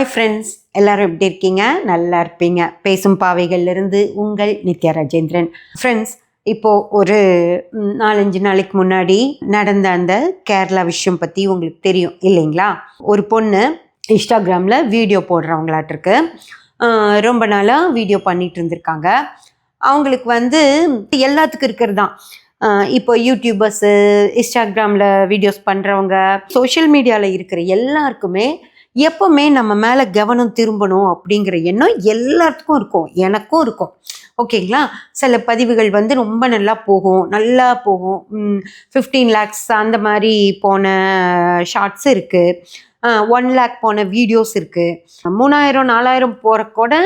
Hi friends, எல்லாரும் எப்படி இருக்கீங்க? நல்லா இருப்பீங்க. பேசும் பாவைகள்லேருந்து உங்கள் நித்யா ராஜேந்திரன். ஃப்ரெண்ட்ஸ், இப்போது ஒரு 4-5 நாளைக்கு முன்னாடி நடந்த அந்த கேரளா விஷயம் பற்றி உங்களுக்கு தெரியும் இல்லைங்களா? ஒரு பொண்ணு இன்ஸ்டாகிராமில் வீடியோ போடுறவங்களாட்டிருக்கு. ரொம்ப நாளாக வீடியோ பண்ணிகிட்டு இருந்திருக்காங்க. அவங்களுக்கு எல்லாத்துக்கும் இருக்கிறது தான். இப்போ யூடியூபர்ஸு, இன்ஸ்டாகிராமில் வீடியோஸ் பண்ணுறவங்க, சோஷியல் மீடியாவில் இருக்கிற எல்லாருக்குமே எப்போவுமே நம்ம மேலே கவனம் திரும்பணும் அப்படிங்கிற எண்ணம் எல்லாத்துக்கும் இருக்கும், எனக்கும் இருக்கும். ஓகேங்களா? சில பதிவுகள் ரொம்ப நல்லா போகும், 15 lakhs அந்த மாதிரி போன ஷார்ட்ஸ் இருக்குது, 1 lakh போன வீடியோஸ் இருக்குது, 3000 4000 போகிற கூட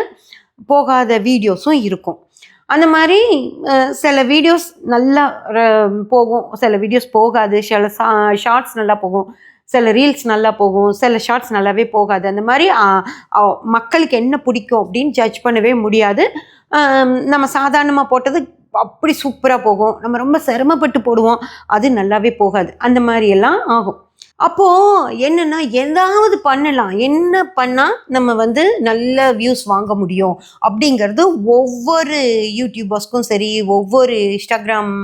போகாத வீடியோஸும் இருக்கும். அந்த மாதிரி சில வீடியோஸ் நல்லா போகும், சில வீடியோஸ் போகாது, சில ஷார்ட்ஸ் நல்லா போகும், சில ரீல்ஸ் நல்லா போகும், சில ஷார்ட்ஸ் நல்லாவே போகாது. அந்த மாதிரி மக்களுக்கு என்ன பிடிக்கும் அப்படின்னு ஜட்ஜ் பண்ணவே முடியாது. நம்ம சாதாரணமாக போட்டது அப்படி சூப்பராக போகும், நம்ம ரொம்ப சிரமப்பட்டு போடுவோம், அது நல்லாவே போகாது. அந்த மாதிரியெல்லாம் ஆகும். அப்போது என்னென்னா, ஏதாவது பண்ணலாம், என்ன பண்ணால் நம்ம நல்ல வியூஸ் வாங்க முடியும் அப்படிங்கிறது ஒவ்வொரு யூடியூபர்ஸ்க்கும் சரி, ஒவ்வொரு இன்ஸ்டாகிராம்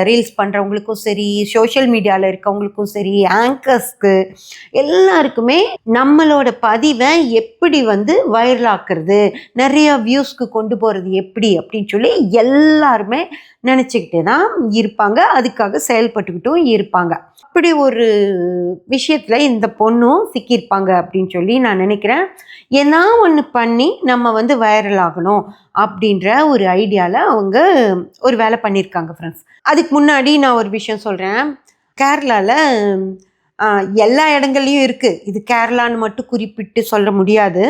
ரீல்ஸ் பண்ணுறவங்களுக்கும் சரி, சோஷியல் மீடியாவில் இருக்கவங்களுக்கும் சரி, ஆங்கர்ஸ்க்கு எல்லாருக்குமே நம்மளோட பதிவை எப்படி வைரல் ஆக்குறது, நிறைய வியூஸ்க்கு கொண்டு போகிறது எப்படி அப்படின்னு சொல்லி எல்லாருமே நினச்சிக்கிட்டே தான் இருப்பாங்க, அதுக்காக செயல்பட்டுக்கிட்டும் இருப்பாங்க. அப்படி ஒரு விஷயத்தில் இந்த பொண்ணும் சிக்கியிருப்பாங்க அப்படின்னு சொல்லி நான் நினைக்கிறேன். ஏன்னா ஒன்று பண்ணி நம்ம வைரல் ஆகணும் அப்படின்ற ஒரு ஐடியாவில் அவங்க ஒரு வேலை பண்ணியிருக்காங்க ஃப்ரெண்ட்ஸ். அதுக்கு முன்னாடி நான் ஒரு விஷயம் சொல்கிறேன். கேரளாவில் எல்லா இடங்கள்லையும் இருக்குது, இது கேரளான்னு மட்டும் குறிப்பிட்டு சொல்ல முடியாது.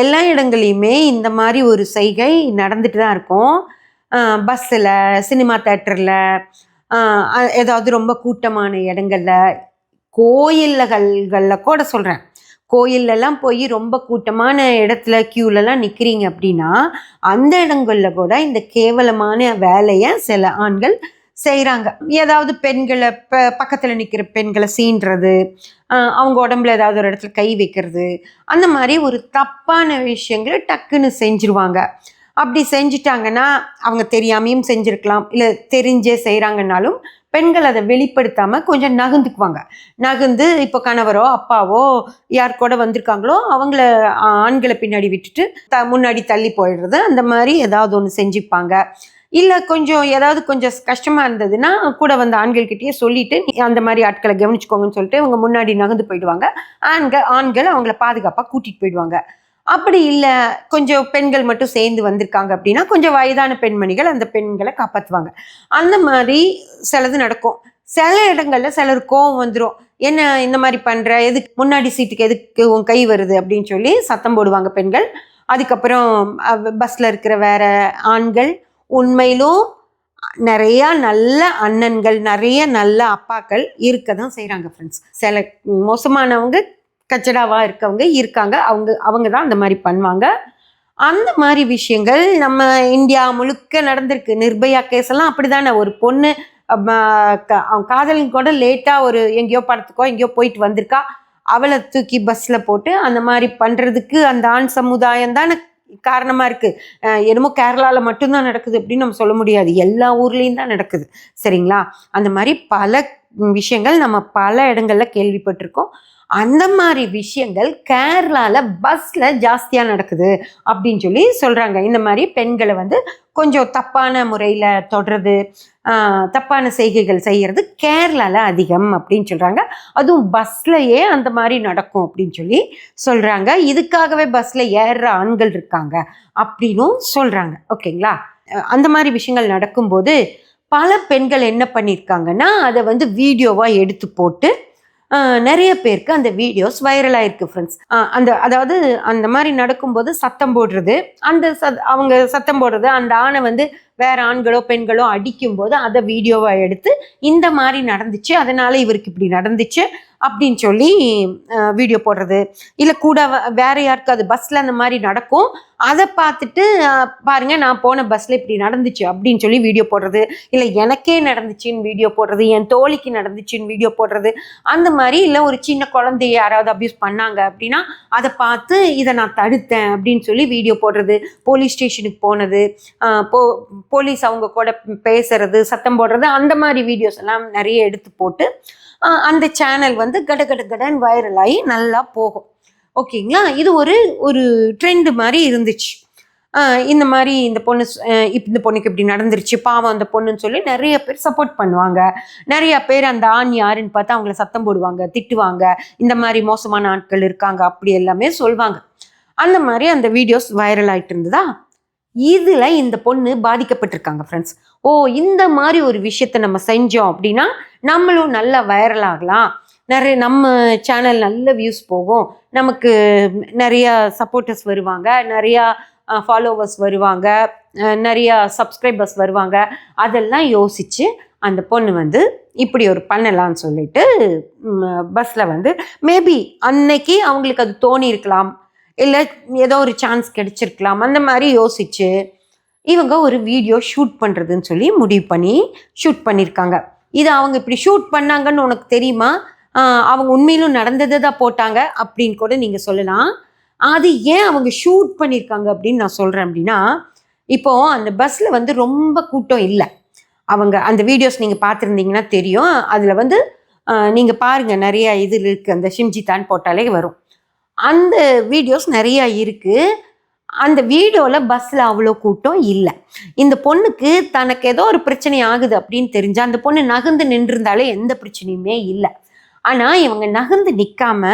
எல்லா இடங்கள்லையுமே இந்த மாதிரி ஒரு செய்கை நடந்துட்டு தான் இருக்கும். பஸ்ஸில், சினிமா தேட்டரில், ஏதாவது ரொம்ப கூட்டமான இடங்களில், கோயில்களில் கூட சொல்கிறேன். கோயிலெல்லாம் போய் ரொம்ப கூட்டமான இடத்துல க்யூலெலாம் நிற்கிறீங்க அப்படின்னா, அந்த இடங்களில் கூட இந்த கேவலமான வேலையை சில ஆண்கள் செய்கிறாங்க. ஏதாவது பெண்களை பக்கத்தில் நிற்கிற பெண்களை சீண்டுறது, அவங்க உடம்புல ஏதாவது ஒரு இடத்துல கை வைக்கிறது, அந்த மாதிரி ஒரு தப்பான விஷயங்களை டக்குன்னு செஞ்சுருவாங்க. அப்படி செஞ்சிட்டாங்கன்னா, அவங்க தெரியாமையும் செஞ்சுருக்கலாம், இல்லை தெரிஞ்சே செய்கிறாங்கன்னாலும் பெண்கள் அதை வெளிப்படுத்தாமல் கொஞ்சம் நகர்ந்துக்குவாங்க. நகர்ந்து இப்போ கணவரோ அப்பாவோ யார் கூட வந்திருக்காங்களோ அவங்கள, ஆண்களை பின்னாடி விட்டுட்டு முன்னாடி தள்ளி போயிடுறது, அந்த மாதிரி ஏதாவது ஒன்று செஞ்சுப்பாங்க. இல்லை ஏதாவது கொஞ்சம் கஷ்டமாக இருந்ததுன்னா கூட ஆண்கள்கிட்டயே சொல்லிவிட்டு அந்த மாதிரி ஆட்களை கவனிச்சுக்கோங்கன்னு சொல்லிட்டு அவங்க முன்னாடி நகர்ந்து போயிடுவாங்க. ஆண்கள் அவங்கள பாதுகாப்பாக கூட்டிகிட்டு போயிடுவாங்க. அப்படி இல்லை, கொஞ்சம் பெண்கள் மட்டும் சேர்ந்து வந்திருக்காங்க அப்படின்னா கொஞ்சம் வயதான பெண்மணிகள் அந்த பெண்களை காப்பாற்றுவாங்க. அந்த மாதிரி சிலது நடக்கும். சில இடங்களில் சிலருக்கு கோவம் வந்துடும். என்ன இந்த மாதிரி பண்ணுற, எதுக்கு முன்னாடி சீட்டுக்கு எதுக்கு உன் கை வருது அப்படின்னு சொல்லி சத்தம் போடுவாங்க பெண்கள். அதுக்கப்புறம் பஸ்ஸில் இருக்கிற வேற ஆண்கள், உண்மையிலும் நிறையா நல்ல அண்ணன்கள், நிறைய நல்ல அப்பாக்கள் இருக்க தான் செய்கிறாங்க ஃப்ரெண்ட்ஸ். சில மோசமானவங்க, கச்சடாவாக இருக்கவங்க இருக்காங்க, அவங்க தான் அந்த மாதிரி பண்ணுவாங்க. அந்த மாதிரி விஷயங்கள் நம்ம இந்தியா முழுக்க நடந்திருக்கு. நிர்பயா கேஸ் எல்லாம் அப்படி தானே. ஒரு பொண்ணு அவன் காதலின் கூட லேட்டாக ஒரு எங்கேயோ படத்துக்கோ எங்கேயோ போயிட்டு வந்திருக்கா, அவளை தூக்கி பஸ்ஸில் போட்டு அந்த மாதிரி பண்ணுறதுக்கு அந்த ஆண் சமுதாயம் தானே காரணமாக இருக்குது. என்னமோ கேரளாவில் மட்டும்தான் நடக்குது அப்படின்னு நம்ம சொல்ல முடியாது, எல்லா ஊர்லேயும் தான் நடக்குது. சரிங்களா? அந்த மாதிரி பல விஷயங்கள் நம்ம பல இடங்களில் கேள்விப்பட்டிருக்கோம். அந்த மாதிரி விஷயங்கள் கேரளாவில் பஸ்ஸில் ஜாஸ்தியாக நடக்குது அப்படின்னு சொல்லி சொல்கிறாங்க. இந்த மாதிரி பெண்களை கொஞ்சம் தப்பான முறையில் தொடுறது, தப்பான செய்கைகள் செய்கிறது கேரளாவில் அதிகம் அப்படின்னு சொல்கிறாங்க. அதுவும் பஸ்லையே அந்த மாதிரி நடக்கும் அப்படின்னு சொல்லி சொல்கிறாங்க. இதுக்காகவே பஸ்ஸில் ஏறுற ஆண்கள் இருக்காங்க அப்படின்னும் சொல்கிறாங்க. ஓகேங்களா? அந்த மாதிரி விஷயங்கள் நடக்கும்போது பல பெண்கள் என்ன பண்ணியிருக்காங்கன்னா, அதை வீடியோவாக எடுத்து போட்டு நிறைய பேருக்கு அந்த வீடியோஸ் வைரல் ஆயிருக்கு ஃப்ரெண்ட்ஸ். அந்த மாதிரி நடக்கும்போது சத்தம் போடுறது, அவங்க சத்தம் போடுறது, அந்த ஆணை வேற ஆண்களோ பெண்களோ அடிக்கும்போது அதை வீடியோவை எடுத்து இந்த மாதிரி நடந்துச்சு, அதனால இவருக்கு இப்படி நடந்துச்சு அப்படின்னு சொல்லி வீடியோ போடுறது. இல்லை கூட வேற யாருக்காவது பஸ்ல அந்த மாதிரி நடக்கும், அதை பார்த்துட்டு பாருங்க நான் போன பஸ்ல இப்படி நடந்துச்சு அப்படின்னு சொல்லி வீடியோ போடுறது. இல்லை எனக்கே நடந்துச்சுன்னு வீடியோ போடுறது, என் தோழிக்கு நடந்துச்சுன்னு வீடியோ போடுறது. அந்த மாதிரி இல்லை ஒரு சின்ன குழந்தைய யாராவது அபியூஸ் பண்ணாங்க அப்படின்னா அதை பார்த்து இதை நான் தடுத்தேன் அப்படின்னு சொல்லி வீடியோ போடுறது. போலீஸ் ஸ்டேஷனுக்கு போனது, போலீஸ் அவங்க கூட பேசுறது, சத்தம் போடுறது, அந்த மாதிரி வீடியோஸ் எல்லாம் நிறைய எடுத்து போட்டு அந்த சேனல் வந்து கடன் வைரல் ஆகி நல்லா போகும். ஓகேங்களா? இது ஒரு ட்ரெண்டு மாதிரி இருந்துச்சு. இந்த மாதிரி இந்த பொண்ணுக்கு இப்படி நடந்துருச்சு, பாவம் அந்த பொண்ணுன்னு சொல்லி நிறைய பேர் சப்போர்ட் பண்ணுவாங்க. நிறைய பேர் அந்த ஆண் யாருன்னு பார்த்து அவங்கள சத்தம் போடுவாங்க, திட்டுவாங்க, இந்த மாதிரி மோசமான ஆட்கள் இருக்காங்க அப்படி எல்லாமே சொல்லுவாங்க. அந்த மாதிரி அந்த வீடியோஸ் வைரல் ஆகிட்டு இருந்ததா. இதில் இந்த பொண்ணு பாதிக்கப்பட்டிருக்காங்க ஃப்ரெண்ட்ஸ். இந்த மாதிரி ஒரு விஷயத்த நம்ம செஞ்சோம் அப்படின்னா நம்மளும் நல்லா வைரல் ஆகலாம், நிறைய நம்ம சேனல் நல்ல வியூஸ் போகும், நமக்கு நிறைய சப்போர்ட்டர்ஸ் வருவாங்க, நிறையா ஃபாலோவர்ஸ் வருவாங்க, நிறைய சப்ஸ்கிரைபர்ஸ் வருவாங்க. அதெல்லாம் யோசித்து அந்த பொண்ணு வந்து இப்படி ஒரு பண்ணலான்னு சொல்லிட்டு பஸ்ஸில் வந்து மேபி அன்னைக்கு அவங்களுக்கு அது தோணி இருக்கலாம், இல்லை ஏதோ ஒரு சான்ஸ் கிடைச்சிருக்கலாம். அந்த மாதிரி யோசிச்சு இவங்க ஒரு வீடியோ ஷூட் பண்ணுறதுன்னு சொல்லி முடிவு பண்ணி ஷூட் பண்ணியிருக்காங்க. இது அவங்க இப்படி ஷூட் பண்ணாங்கன்னு உனக்கு தெரியுமா? அவங்க உண்மையிலும் நடந்ததை தான் போட்டாங்க அப்படின்னு கூட நீங்கள் சொல்லலாம். அது ஏன் அவங்க ஷூட் பண்ணியிருக்காங்க அப்படின்னு நான் சொல்கிறேன் அப்படின்னா, இப்போது அந்த பஸ்ஸில் வந்து ரொம்ப கூட்டம் இல்லை. அவங்க அந்த வீடியோஸ் நீங்கள் பார்த்துருந்தீங்கன்னா தெரியும். அதில் வந்து நீங்கள் பாருங்கள், நிறைய இது இருக்குது, அந்த ஷிம்ஜிதான் போட்டாலே வரும். அந்த வீடியோஸ் நிறையா இருக்குது. அந்த வீடியோவில் பஸ்ஸில் அவ்வளோ கூட்டம் இல்லை. இந்த பொண்ணுக்கு தனக்கு ஏதோ ஒரு பிரச்சனை ஆகுது அப்படின்னு தெரிஞ்சால் அந்த பொண்ணு நகர்ந்து நின்றுருந்தாலே எந்த பிரச்சனையுமே இல்லை. ஆனால் இவங்க நகர்ந்து நிற்காம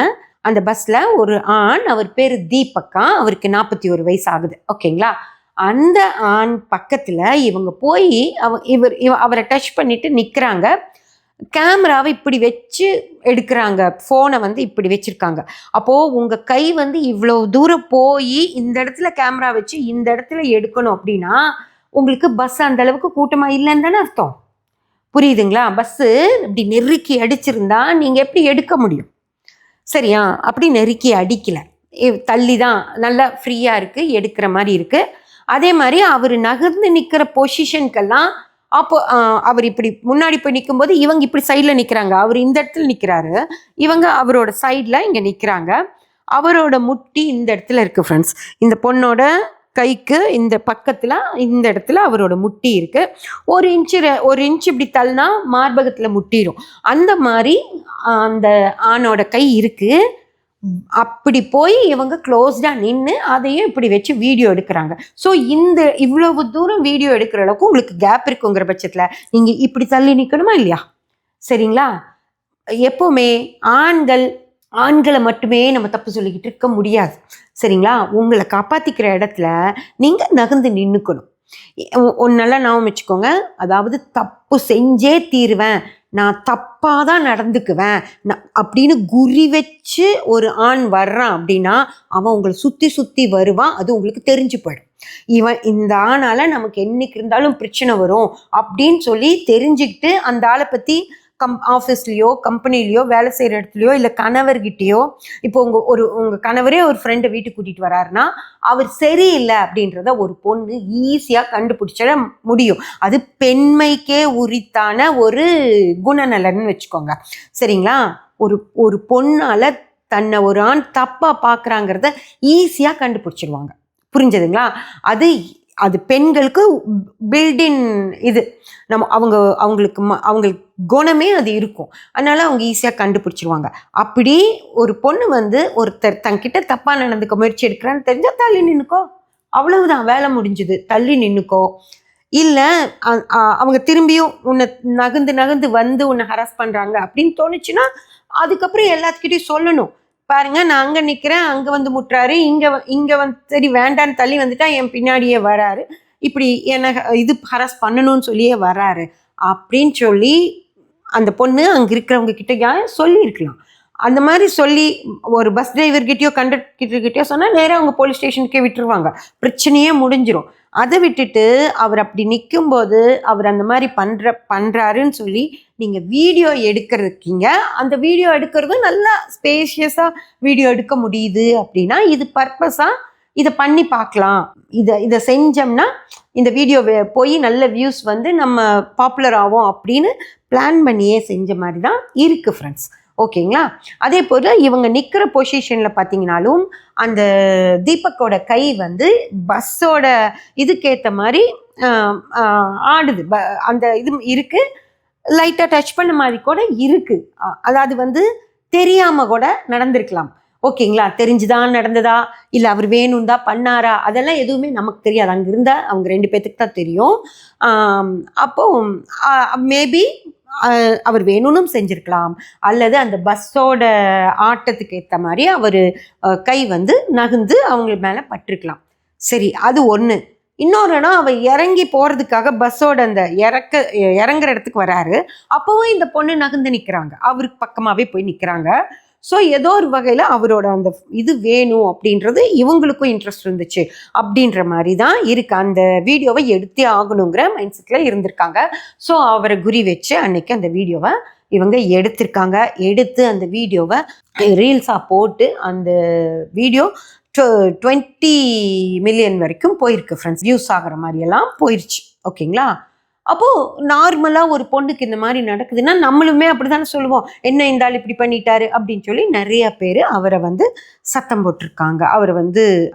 அந்த பஸ்ஸில் ஒரு ஆண், அவர் பேர் தீபக்கா, அவருக்கு 41 வயசு ஆகுது. ஓகேங்களா? அந்த ஆண் பக்கத்தில் இவங்க போய் அவரை டச் பண்ணிட்டு நிற்கிறாங்க. கேமராவை இப்படி வச்சு எடுக்கிறாங்க, ஃபோனை வந்து இப்படி வச்சுருக்காங்க. அப்போது உங்கள் கை வந்து இவ்வளோ தூரம் போய் இந்த இடத்துல கேமரா வச்சு இந்த இடத்துல எடுக்கணும் அப்படின்னா உங்களுக்கு பஸ் அந்த அளவுக்கு கூட்டமாக இல்லைன்னு தானே அர்த்தம். புரியுதுங்களா? பஸ்ஸு இப்படி நெருக்கி அடிச்சிருந்தா நீங்கள் எப்படி எடுக்க முடியும்? சரியா? அப்படி நெருக்கி அடிக்கலை, தள்ளி தான் நல்லா ஃப்ரீயாக இருக்குது, எடுக்கிற மாதிரி இருக்குது. அதே மாதிரி அவர் நகர்ந்து நிற்கிற பொசிஷனுக்கெல்லாம் அப்போ அவர் இப்படி முன்னாடி போய் நிற்கும்போது இவங்க இப்படி சைடில் நிற்கிறாங்க, அவர் இந்த இடத்துல நிற்கிறாரு, இவங்க அவரோட சைடில் இங்கே நிற்கிறாங்க. அவரோட முட்டி இந்த இடத்துல இருக்குது ஃப்ரெண்ட்ஸ். இந்த பொண்ணோட கைக்கு இந்த பக்கத்தில் இந்த இடத்துல அவரோட முட்டி இருக்குது. ஒரு இன்ச்சு இப்படி தள்ளினா மார்பகத்தில் முட்டிடும். அந்த மாதிரி அந்த ஆணோட கை இருக்குது. அப்படி போய் இவங்க க்ளோஸ்டாக நின்று அதையும் இப்படி வச்சு வீடியோ எடுக்கிறாங்க. ஸோ இவ்வளவு தூரம் வீடியோ எடுக்கிற அளவுக்கு உங்களுக்கு கேப் இருக்குங்கிற பட்சத்தில் நீங்கள் இப்படி தள்ளி நிற்கணுமா இல்லையா? சரிங்களா? எப்போவுமே ஆண்களை மட்டுமே நம்ம தப்பு சொல்லிக்கிட்டு இருக்க முடியாது. சரிங்களா? உங்களை காப்பாற்றிக்கிற இடத்துல நீங்கள் நகர்ந்து நின்றுக்கணும். நல்லா ஞாபகம் வச்சுக்கோங்க. அதாவது தப்பு செஞ்சே தீருவேன், நான் தப்பாக தான் நடந்துக்குவேன் அப்படின்னு குறி வச்சு ஒரு ஆண் வர்றான் அப்படின்னா அவன் உங்களை சுற்றி வருவான். அது உங்களுக்கு தெரிஞ்சு போயிடும். இந்த ஆணால் நமக்கு என்னைக்கு இருந்தாலும் பிரச்சனை வரும் அப்படின்னு சொல்லி தெரிஞ்சுக்கிட்டு அந்த ஆளை பற்றி ஆஃபீஸ்லேயோ கம்பெனிலேயோ வேலை செய்கிற இடத்துலையோ இல்லை கணவர்கிட்டையோ, இப்போ உங்கள் கணவரே ஒரு ஃப்ரெண்டை வீட்டுக்கு கூட்டிகிட்டு வராருன்னா அவர் சரியில்லை அப்படின்றத ஒரு பொண்ணு ஈஸியாக கண்டுபிடிச்சிட முடியும். அது பெண்மைக்கே உரித்தான ஒரு குணநலன்னு வச்சுக்கோங்க. சரிங்களா? ஒரு பொண்ணால் தன்னை ஒரு ஆண் தப்பாக பார்க்குறாங்கிறத ஈஸியாக கண்டுபிடிச்சிடுவாங்க. புரிஞ்சதுங்களா? அது பெண்களுக்கு பில்டின் இது, அவங்களுக்கு குணமே அது இருக்கும். அதனால அவங்க ஈஸியாக கண்டுபிடிச்சிருவாங்க. அப்படி ஒரு பொண்ணு வந்து ஒருத்தர் தங்கிட்ட தப்பாக நடந்துக்க முயற்சி எடுக்கிறான்னு தெரிஞ்சால் தள்ளி நின்றுக்கோ, அவ்வளவுதான், வேலை முடிஞ்சுது. தள்ளி நின்றுக்கோ. இல்லை அவங்க திரும்பியும் உன்னை நகர்ந்து வந்து உன்னை ஹராஸ் பண்ணுறாங்க அப்படின்னு தோணுச்சுன்னா அதுக்கப்புறம் எல்லாத்துக்கிட்டையும் சொல்லணும். பாருங்க, நான் அங்கே நிற்கிறேன், அங்கே வந்து முட்டுறாரு, இங்கே வந்து சரி வேண்டான்னு தள்ளி வந்துட்டா என் பின்னாடியே வராரு, இப்படி என்ன இது ஹராஸ் பண்ணணும்னு சொல்லியே வராரு அப்படின்னு சொல்லி அந்த பொண்ணு அங்கே இருக்கிறவங்க கிட்ட சொல்லியிருக்கலாம். அந்த மாதிரி சொல்லி ஒரு பஸ் டிரைவர்கிட்டயோ கண்டக்டர்கிட்டயோ சொன்னால் நேராக அவங்க போலீஸ் ஸ்டேஷனுக்கே விட்டுருவாங்க, பிரச்சனையே முடிஞ்சிடும். அதை விட்டுட்டு அவர் அப்படி நிற்கும்போது அவர் அந்த மாதிரி பண்ணுறாருன்னு சொல்லி நீங்கள் வீடியோ எடுக்கிறதுக்கீங்க. அந்த வீடியோ எடுக்கிறது நல்லா ஸ்பேஷியஸாக வீடியோ எடுக்க முடியுது அப்படின்னா இது பர்பஸாக இதை பண்ணி பார்க்கலாம். இதை செஞ்சோம்னா இந்த வீடியோ போய் நல்ல வியூஸ் வந்து நம்ம பாப்புலர் ஆகும் அப்படின்னு பிளான் பண்ணியே செஞ்ச மாதிரி தான் இருக்குது ஃப்ரெண்ட்ஸ். ஓகேங்களா? அதே போல் இவங்க நிற்கிற பொசிஷனில் பார்த்தீங்கன்னாலும் அந்த தீபக்கோட கை வந்து பஸ்ஸோட இதுக்கேற்ற மாதிரி ஆடுது. அந்த இது இருக்குது, லைட்டாக டச் பண்ண மாதிரி கூட இருக்குது. அதாவது வந்து தெரியாமல் கூட நடந்திருக்கலாம். ஓகேங்களா? தெரிஞ்சுதான் நடந்ததா இல்லை அவர் வேணும் தான் பண்ணாரா அதெல்லாம் எதுவுமே நமக்கு தெரியாது. அங்கே இருந்தால் அவங்க 2 பேர்த்துக்கு தான் தெரியும். அப்போ மேபி அவர் வேணும்னும் செஞ்சுருக்கலாம், அல்லது அந்த பஸ்ஸோட ஆட்டத்துக்கு ஏற்ற மாதிரி அவர் கை வந்து நகுந்து அவங்க மேலே பட்டிருக்கலாம். சரி, அது ஒன்று. இன்னொருனா அவர் இறங்கி போகிறதுக்காக பஸ்ஸோட அந்த இறங்குற இடத்துக்கு வராரு. அப்போவும் இந்த பொண்ணு நகுந்து நிற்கிறாங்க, அவருக்கு பக்கமாகவே போய் நிற்கிறாங்க. ஸோ ஏதோ ஒரு வகையில் அவரோட அந்த இது வேணும் அப்படின்றது இவங்களுக்கும் இன்ட்ரெஸ்ட் இருந்துச்சு அப்படின்ற மாதிரி தான் இருக்கு. அந்த வீடியோவை எடுத்தே ஆகணுங்கிற மைண்ட் செட்டில் இருந்திருக்காங்க. ஸோ அவரை குறி வச்சு அன்னைக்கு அந்த வீடியோவை இவங்க எடுத்திருக்காங்க. எடுத்து அந்த வீடியோவை ரீல்ஸாக போட்டு அந்த வீடியோ 20 மில்லியன் வரைக்கும் போயிருக்கு ஃப்ரெண்ட்ஸ். வியூஸ் ஆகிற மாதிரியெல்லாம் போயிடுச்சு. ஓகேங்களா? அப்போது நார்மலாக ஒரு பொண்ணுக்கு இந்த மாதிரி நடக்குதுன்னா நம்மளுமே அப்படி தானே சொல்லுவோம், என்ன இந்த ஆள் இப்படி பண்ணிட்டாரு அப்படின்னு சொல்லி நிறைய பேர் அவரை வந்து சத்தம் போட்டிருக்காங்க.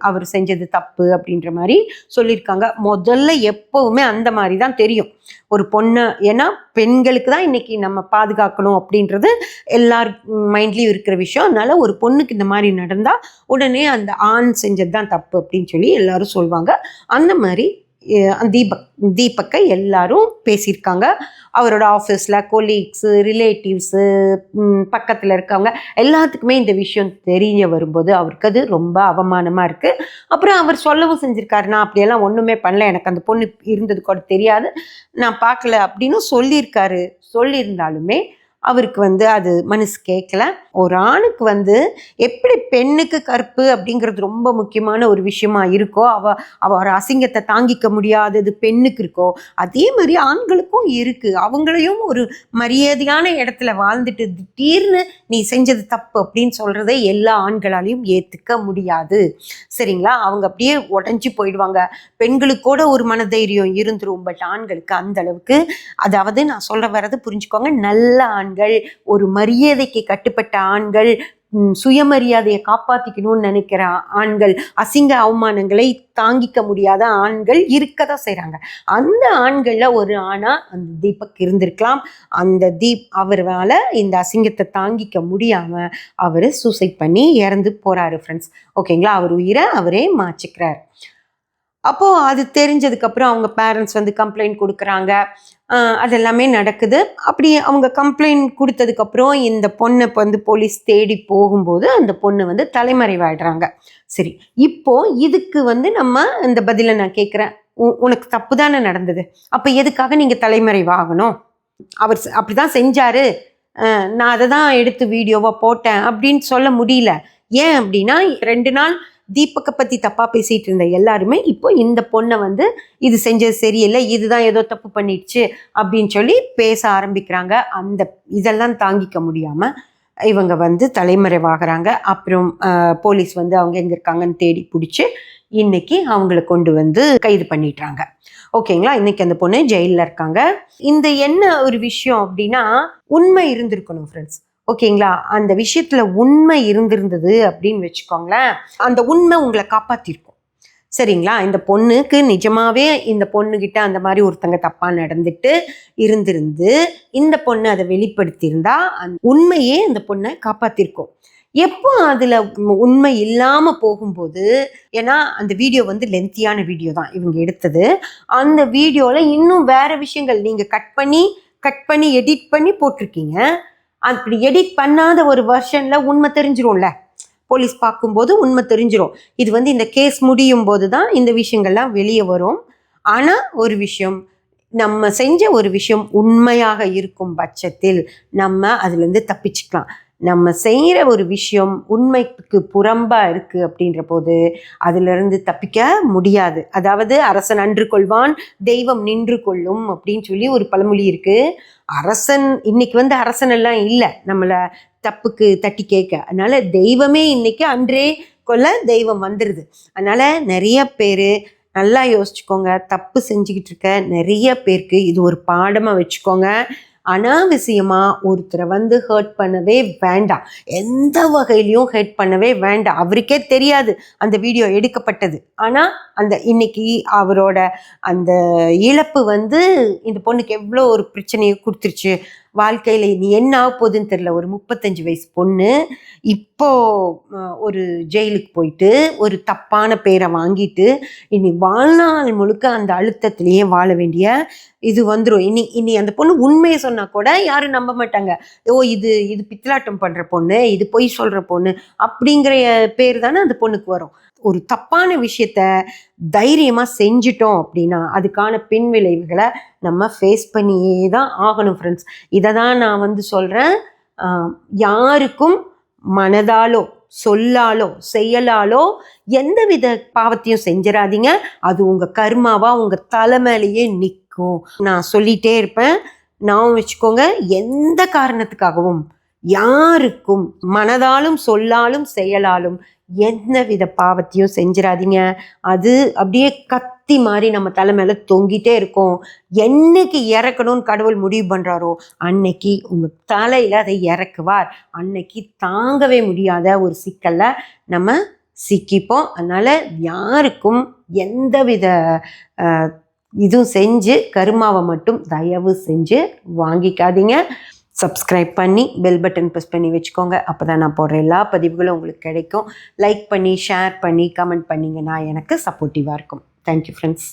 அவர் செஞ்சது தப்பு அப்படின்ற மாதிரி சொல்லியிருக்காங்க. முதல்ல எப்போவுமே அந்த மாதிரி தான் தெரியும் ஒரு பொண்ணு. ஏன்னா பெண்களுக்கு தான் இன்னைக்கு நம்ம பாதுகாக்கணும் அப்படின்றது எல்லார் மைண்ட்லேயும் இருக்கிற விஷயம். அதனால ஒரு பொண்ணுக்கு இந்த மாதிரி நடந்தால் உடனே அந்த ஆண் செஞ்சது தான் தப்பு அப்படின்னு சொல்லி எல்லாரும் சொல்லுவாங்க. அந்த மாதிரி தீபக்கை எல்லாரும் பேசியிருக்காங்க. அவரோட ஆஃபீஸில் கொலீக்ஸு, ரிலேட்டிவ்ஸு, பக்கத்தில் இருக்கவங்க எல்லாத்துக்குமே இந்த விஷயம் தெரிய வரும்போது அவருக்கு அது ரொம்ப அவமானமாக இருக்குது. அப்புறம் அவர் சொல்லவும் செஞ்சுருக்காரு, நான் அப்படியெல்லாம் ஒன்றுமே பண்ணல, எனக்கு அந்த பொண்ணு இருந்தது கூட தெரியாது, நான் பார்க்கல அப்படின்னு சொல்லியிருக்காரு. சொல்லியிருந்தாலுமே அவருக்கு வந்து அது மனசு கேட்கல. ஒரு ஆணுக்கு வந்து எப்படி பெண்ணுக்கு கற்பு அப்படிங்கிறது ரொம்ப முக்கியமான ஒரு விஷயமா இருக்கோ, அவர் அசிங்கத்தை தாங்கிக்க முடியாதது பெண்ணுக்கு இருக்கோ, அதே மாதிரி ஆண்களுக்கும் இருக்கு. அவங்களையும் ஒரு மரியாதையான இடத்துல வாழ்ந்துட்டு திடீர்னு நீ செஞ்சது தப்பு அப்படின்னு சொல்றதை எல்லா ஆண்களாலையும் ஏற்றுக்க முடியாது. சரிங்களா? அவங்க அப்படியே உடஞ்சி போயிடுவாங்க. பெண்களுக்கூட ஒரு மனதைரியம் இருந்துரும், பட் ஆண்களுக்கு அந்த அளவுக்கு, அதாவது நான் சொல்ல வர்றது புரிஞ்சுக்கோங்க, நல்ல ஆண்கள், ஒரு மரியாதைக்கு கட்டுப்பட்ட ஆண்கள், சுயமரியாதையை காப்பாத்திக்கணும்னு நினைக்கிற ஆண்கள், அசிங்க அவமானங்களை தாங்கிக்க முடியாத ஆண்கள் இருக்கதான் செய்றாங்க. அந்த ஆண்கள்ல ஒரு ஆணா அந்த தீபக் இருந்திருக்கலாம். அந்த அவரால் இந்த அசிங்கத்தை தாங்கிக்க முடியாம அவரு சூசைட் பண்ணி இறந்து போறாரு ஃப்ரெண்ட்ஸ். ஓகேங்களா? அவர் உயிரை அவரே மாச்சிக்கிறார். அப்போது அது தெரிஞ்சதுக்கப்புறம் அவங்க பேரண்ட்ஸ் வந்து கம்ப்ளைண்ட் கொடுக்குறாங்க. அதெல்லாமே நடக்குது. அப்படி அவங்க கம்ப்ளைண்ட் கொடுத்ததுக்கப்புறம் இந்த பொண்ணை வந்து போலீஸ் தேடி போகும்போது அந்த பொண்ணு வந்து தலைமறைவாயிடுறாங்க. சரி, இப்போது இதுக்கு வந்து நம்ம இந்த பதிலை நான் கேட்குறேன், உனக்கு தப்பு தானே நடந்தது, அப்போ எதுக்காக நீங்கள் தலைமறைவாகணும்? அவர் அப்படி தான் செஞ்சார், நான் அதை தான் எடுத்து வீடியோவாக போட்டேன் அப்படின்னு சொல்ல முடியல. ஏன் அப்படின்னா 2 நாள் தீபக்கை பற்றி தப்பாக பேசிகிட்டு இருந்த எல்லாருமே இப்போ இந்த பொண்ணை வந்து இது செஞ்சது சரியில்லை, இதுதான் ஏதோ தப்பு பண்ணிடுச்சு அப்படின்னு சொல்லி பேச ஆரம்பிக்கிறாங்க. அந்த இதெல்லாம் தாங்கிக்க முடியாமல் இவங்க வந்து தலைமறைவாகிறாங்க. அப்புறம் போலீஸ் வந்து அவங்க எங்கே இருக்காங்கன்னு தேடி பிடிச்சி இன்னைக்கு அவங்கள கொண்டு வந்து கைது பண்ணிடுறாங்க. ஓகேங்களா? இன்னைக்கு அந்த பொண்ணு ஜெயிலில் இருக்காங்க. இந்த என்ன ஒரு விஷயம் அப்படின்னா, உண்மை இருந்திருக்கணும் ஃப்ரெண்ட்ஸ். ஓகேங்களா? அந்த விஷயத்துல உண்மை இருந்திருந்தது அப்படின்னு வச்சுக்கோங்களேன், அந்த உண்மை உங்களை காப்பாத்திருக்கும். சரிங்களா? இந்த பொண்ணுக்கு நிஜமாவே இந்த பொண்ணுகிட்ட அந்த மாதிரி ஒருத்தங்க தப்பா நடந்துட்டு இருந்திருந்து இந்த பொண்ணு அதை வெளிப்படுத்தியிருந்தா அந்த உண்மையே அந்த பொண்ணை காப்பாத்திருக்கும். எப்போ அதுல உண்மை இல்லாம போகும்போது, ஏன்னா அந்த வீடியோ வந்து லென்த்தியான வீடியோ தான் இவங்க எடுத்தது. அந்த வீடியோல இன்னும் வேற விஷயங்கள் நீங்க கட் பண்ணி எடிட் பண்ணி போட்டிருக்கீங்க. அப்படி எடிட் பண்ணாத ஒரு வெர்ஷன்ல உண்மை தெரிஞ்சிரும்ல, போலீஸ் பார்க்கும்போது உண்மை தெரிஞ்சிடும். இது வந்து இந்த கேஸ் முடியும் போது தான் இந்த விஷயங்கள்லாம் வெளியே வரும். ஆனால் ஒரு விஷயம், நம்ம செஞ்ச ஒரு விஷயம் உண்மையாக இருக்கும் பட்சத்தில் நம்ம அதுலேருந்து தப்பிச்சுக்கலாம். நம்ம செய்கிற ஒரு விஷயம் உண்மைக்கு புறம்பாக இருக்குது அப்படின்ற போது அதிலிருந்து தப்பிக்க முடியாது. அதாவது அரசன் அன்று கொள்வான், தெய்வம் நின்று கொள்ளும் அப்படின்னு சொல்லி ஒரு பழமொழி இருக்குது. அரசன் இன்னைக்கு அரசன் எல்லாம் இல்லை நம்மளை தப்புக்கு தட்டி கேட்க. அதனால தெய்வமே இன்னைக்கு அன்றே கொள்ள தெய்வம் வந்துடுது. அதனால நிறைய பேர் நல்லா யோசிச்சுக்கோங்க. தப்பு செஞ்சுக்கிட்டு இருக்க நிறைய பேருக்கு இது ஒரு பாடமாக வச்சுக்கோங்க. அனாவசியமாக ஒருத்தரை ஹர்ட் பண்ணவே வேண்டாம். எந்த வகையிலையும் ஹர்ட் பண்ணவே வேண்டாம். அவருக்கே தெரியாது அந்த வீடியோ எடுக்கப்பட்டது. ஆனால் இன்னைக்கு அவரோட அந்த இழப்பு இந்த பொண்ணுக்கு எவ்வளோ ஒரு பிரச்சனையை கொடுத்துருச்சு. வாழ்க்கையில் நீ என்ன ஆக போகுதுன்னு தெரியல. ஒரு 35 வயசு பொண்ணு இப்போ ஒரு ஜெயிலுக்கு போயிட்டு ஒரு தப்பான பேரை வாங்கிட்டு இனி வாழ்நாள் முழுக்க அந்த அழுத்தத்திலேயே வாழ வேண்டிய இது வந்துடும். இனி அந்த பொண்ணு உண்மையை சொன்னா கூட யாரும் நம்ப மாட்டாங்க. இது பித்தலாட்டம் பண்ற பொண்ணு, இது பொய் சொல்ற பொண்ணு அப்படிங்கிற பேர் தானே அந்த பொண்ணுக்கு வரும். ஒரு தப்பான விஷயத்த தைரியமா செஞ்சிட்டோம் அப்படின்னா அதுக்கான பின் விளைவுகளை நம்ம ஃபேஸ் பண்ணியே தான் ஆகணும் ஃப்ரெண்ட்ஸ். இதை தான் நான் சொல்றேன். யாருக்கும் மனதாலோ சொல்லாலோ செயலாலோ எந்தவித பாவத்தையும் செஞ்சிடாதீங்க. அது உங்க கர்மாவா உங்க தலைமையிலேயே நிற்கும். நான் சொல்லிட்டே இருப்பேன், நான் வச்சுக்கோங்க. எந்த காரணத்துக்காகவும் யாருக்கும் மனதாலும் சொல்லாலும் செயலாலும் எந்தவித பாவத்தையும் செஞ்சிடாதீங்க. அது அப்படியே கத்தி மாதிரி நம்ம தலை மேல தொங்கிட்டே இருக்கும். என்னைக்கு இறக்கணும்னு கடவுள் முடிவு பண்றாரோ அன்னைக்கு உங்க தலையில அதை இறக்குவார். அன்னைக்கு தாங்கவே முடியாத ஒரு சிக்கல்ல நம்ம சிக்கிப்போம். அதனால யாருக்கும் எந்தவித இதுவும் செஞ்சு கருமாவை மட்டும் தயவு செஞ்சு வாங்கிக்காதீங்க. சப்ஸ்கிரைப் பண்ணி பெல் பட்டன் ப்ரெஸ் பண்ணி வச்சுக்கோங்க. அப்போ தான் நான் போடுற எல்லா பதிவுகளும் உங்களுக்கு கிடைக்கும். லைக் பண்ணி ஷேர் பண்ணி கமெண்ட் பண்ணிங்கன்னா எனக்கு சப்போர்ட்டிவாக இருக்கும். Thank you friends.